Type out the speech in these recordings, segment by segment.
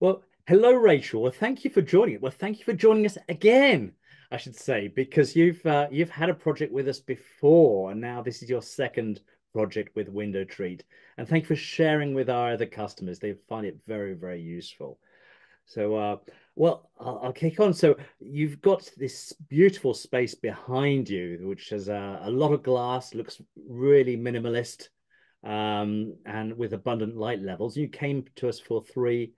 Well, hello, Rachel. Well, thank you for joining it. Well, thank you for joining us again, I should say, because you've had a project with us before, and now this is your second project with Window Treat. And thank you for sharing with our other customers. They find it very, very useful. So, well, I'll kick on. So, you've got this beautiful space behind you, which has a lot of glass, looks really minimalist, and with abundant light levels. You came to us for three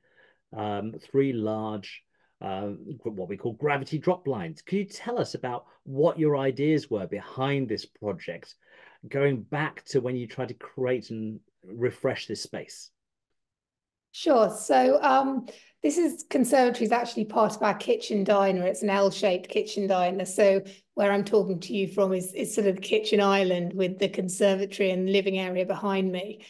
large, what we call gravity drop lines. Can you tell us about what your ideas were behind this project, going back to when you tried to create and refresh this space? Sure. So this is conservatory is actually part of our kitchen diner. It's an L-shaped kitchen diner. So where I'm talking to you from is sort of the kitchen island with the conservatory and living area behind me.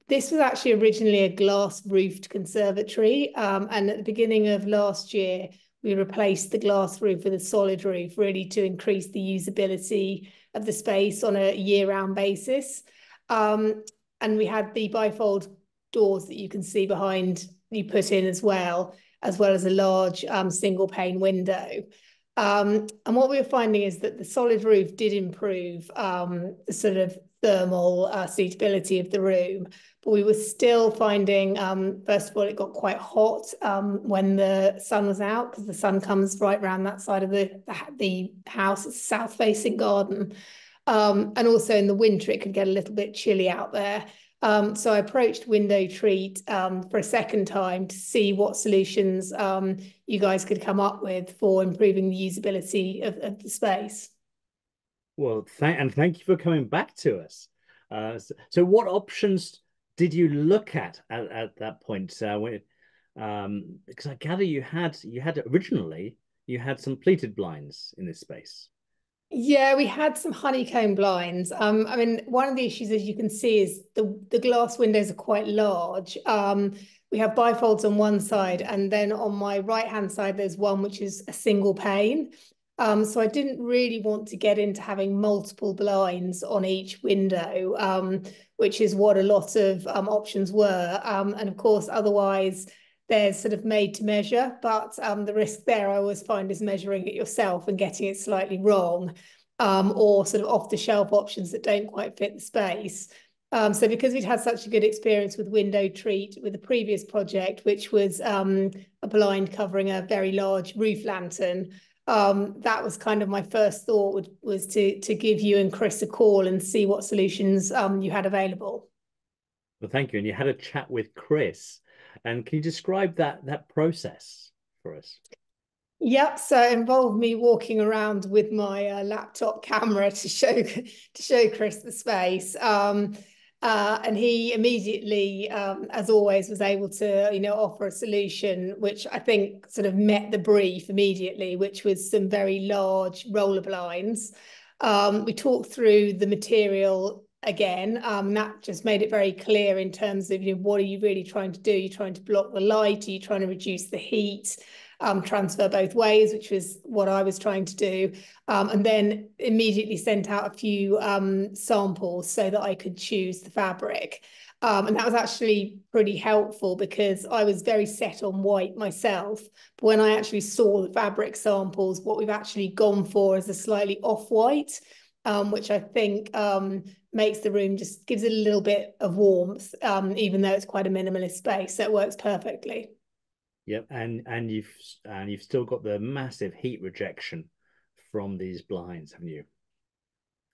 This was actually originally a glass-roofed conservatory. And at the beginning of last year, we replaced the glass roof with a solid roof, really to increase the usability of the space on a year-round basis. And we had the bifold doors that you can see behind you put in as well as a large single pane window. And what we were finding is that the solid roof did improve the sort of thermal suitability of the room, but we were still finding, first of all, it got quite hot when the sun was out because the sun comes right around that side of the house. It's a south-facing garden. And also in the winter, it could get a little bit chilly out there. So I approached Window Treat for a second time to see what solutions you guys could come up with for improving the usability of the space. Well, thank you for coming back to us. So what options did you look at that point? Because I gather you had originally you had some pleated blinds in this space. Yeah, we had some honeycomb blinds. I mean, one of the issues, as you can see, is the glass windows are quite large. We have bifolds on one side, and then on my right-hand side, there's one which is a single pane. So I didn't really want to get into having multiple blinds on each window, which is what a lot of options were. And of course, otherwise they're sort of made to measure, but the risk there I always find is measuring it yourself and getting it slightly wrong, or sort of off-the-shelf options that don't quite fit the space. So because we'd had such a good experience with Window Treat with the previous project, which was a blind covering a very large roof lantern, that was kind of my first thought was to give you and Chris a call and see what solutions you had available. Well, thank you. And you had a chat with Chris. And can you describe that process for us? Yep, so it involved me walking around with my laptop camera to show Chris the space. And he immediately, as always, was able to, offer a solution which I think sort of met the brief immediately, which was some very large roller blinds. We talked through the material again. That just made it very clear in terms of, what are you really trying to do? You're trying to block the light? Are you trying to reduce the heat? Transfer both ways, which was what I was trying to do. And then immediately sent out a few samples so that I could choose the fabric. And that was actually pretty helpful because I was very set on white myself. But when I actually saw the fabric samples, what we've actually gone for is a slightly off-white, which I think makes the room just gives it a little bit of warmth, even though it's quite a minimalist space. So it works perfectly. Yep, and you've still got the massive heat rejection from these blinds, haven't you?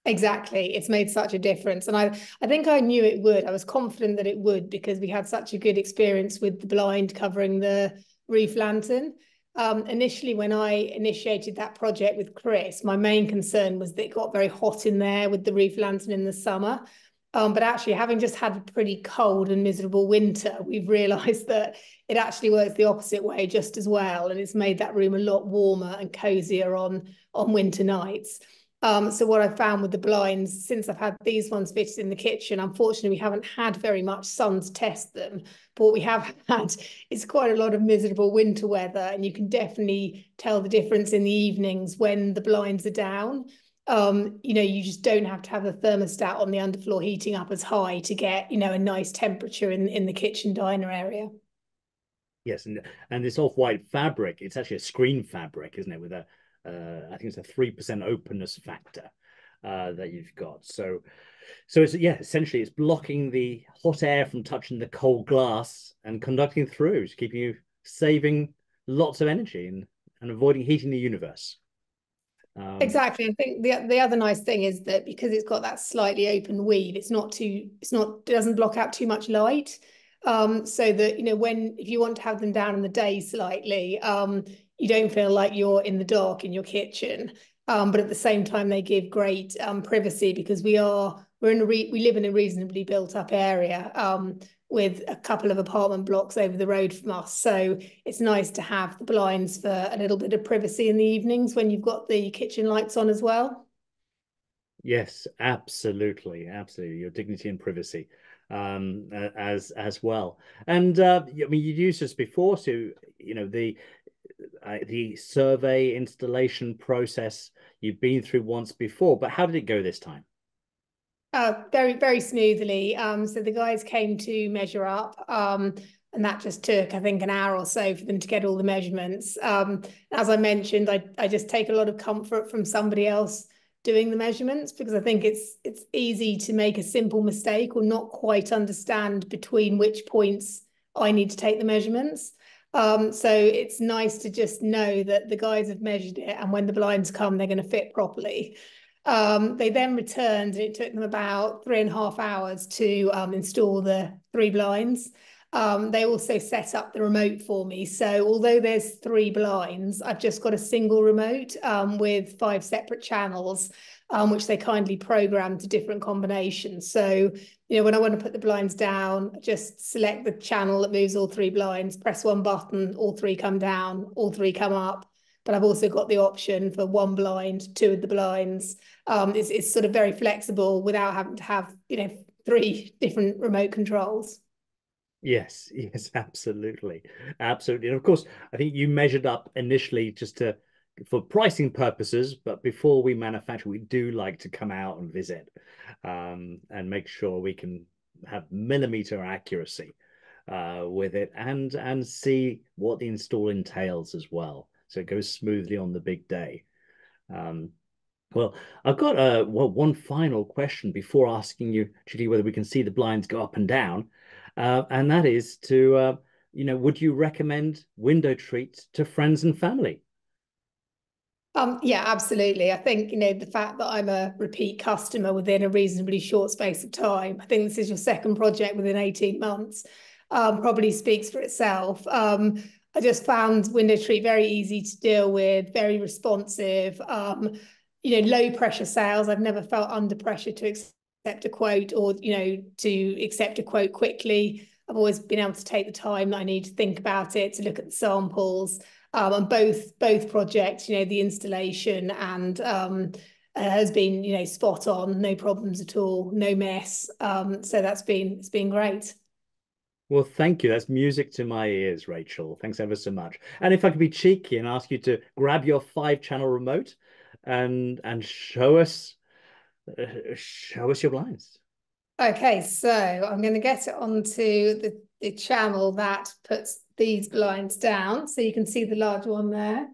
Exactly. It's made such a difference. And I think I knew it would. I was confident that it would because we had such a good experience with the blind covering the roof lantern. Initially, when I initiated that project with Chris, my main concern was that it got very hot in there with the roof lantern in the summer. But actually, having just had a pretty cold and miserable winter, we've realised that it actually works the opposite way just as well. And it's made that room a lot warmer and cozier on winter nights. So what I've found with the blinds, since I've had these ones fitted in the kitchen, unfortunately, we haven't had very much sun to test them. But what we have had is quite a lot of miserable winter weather, and you can definitely tell the difference in the evenings when the blinds are down. You just don't have to have the thermostat on the underfloor heating up as high to get, a nice temperature in the kitchen diner area. Yes, and this off-white fabric, it's actually a screen fabric, isn't it? With a, I think it's a 3% openness factor that you've got. So it's yeah, essentially it's blocking the hot air from touching the cold glass and conducting through, keeping you saving lots of energy and avoiding heating the universe. Exactly. I think the other nice thing is that because it's got that slightly open weave, it doesn't block out too much light. So that, when if you want to have them down in the day slightly, you don't feel like you're in the dark in your kitchen. But at the same time, they give great privacy because we live in a reasonably built up area. With a couple of apartment blocks over the road from us. So it's nice to have the blinds for a little bit of privacy in the evenings when you've got the kitchen lights on as well. Yes, absolutely, absolutely. Your dignity and privacy, as well. And I mean, you used this before, so the survey installation process you've been through once before, but how did it go this time? Very, very smoothly. So the guys came to measure up, and that just took, I think, an hour or so for them to get all the measurements. As I mentioned, I just take a lot of comfort from somebody else doing the measurements because I think it's easy to make a simple mistake or not quite understand between which points I need to take the measurements. So it's nice to just know that the guys have measured it, and when the blinds come, they're going to fit properly. They then returned, and it took them about 3.5 hours to install the 3 blinds. They also set up the remote for me. So although there's 3 blinds, I've just got a single remote with 5 separate channels, which they kindly programmed to different combinations. So, when I want to put the blinds down, I just select the channel that moves all 3 blinds, press one button, all 3 come down, all 3 come up. But I've also got the option for 1 blind, 2 of the blinds. It's sort of very flexible without having to have, 3 different remote controls. Yes, yes, absolutely. Absolutely. And of course, I think you measured up initially just for pricing purposes, but before we manufacture, we do like to come out and visit and make sure we can have millimeter accuracy with it and see what the install entails as well. So it goes smoothly on the big day. Um, well, I've got one final question before asking you, Judy, whether we can see the blinds go up and down, and that is would you recommend window treats to friends and family? Yeah, absolutely. I think, the fact that I'm a repeat customer within a reasonably short space of time, I think this is your second project within 18 months, probably speaks for itself. I just found Window Treat very easy to deal with, very responsive, low pressure sales. I've never felt under pressure to accept a quote or, to accept a quote quickly. I've always been able to take the time that I need to think about it, to look at the samples. And both projects, the installation and has been, spot on, no problems at all, no mess. So it's been great. Well, thank you. That's music to my ears, Rachel. Thanks ever so much. And if I could be cheeky and ask you to grab your 5 channel remote and show us your blinds. Okay, so I'm going to get it onto the channel that puts these blinds down. So you can see the large one there.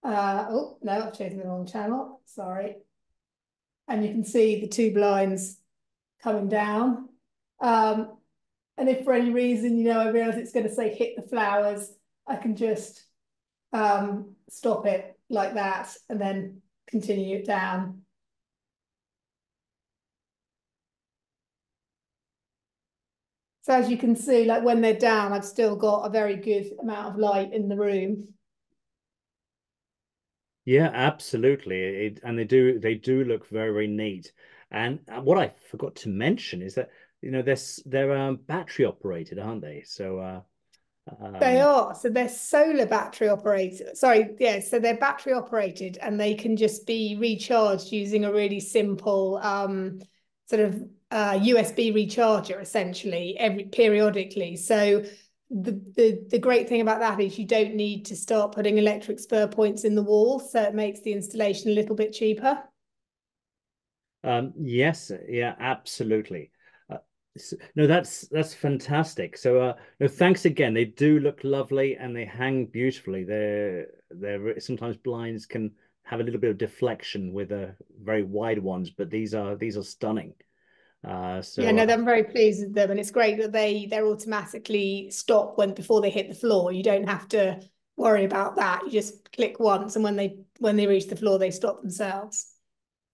Oh, no, I've chosen the wrong channel. Sorry. And you can see the 2 blinds coming down. And if for any reason, I realize it's going to say hit the flowers, I can just stop it like that and then continue it down. So as you can see, like when they're down, I've still got a very good amount of light in the room. Yeah, absolutely. And they do look very, very neat. And what I forgot to mention is that they're battery operated, aren't they? So They um are. So they're solar battery operated. Sorry, yeah. So they're battery operated and they can just be recharged using a really simple sort of USB recharger essentially periodically. So the great thing about that is you don't need to start putting electric spur points in the wall. So it makes the installation a little bit cheaper. yes, yeah, absolutely. No, that's fantastic. So, no, thanks again. They do look lovely and they hang beautifully. They're sometimes blinds can have a little bit of deflection with very wide ones, but these are stunning. Yeah, So no, I'm very pleased with them, and it's great that they're automatically stop when before they hit the floor. You don't have to worry about that. You just click once, and when they reach the floor, they stop themselves.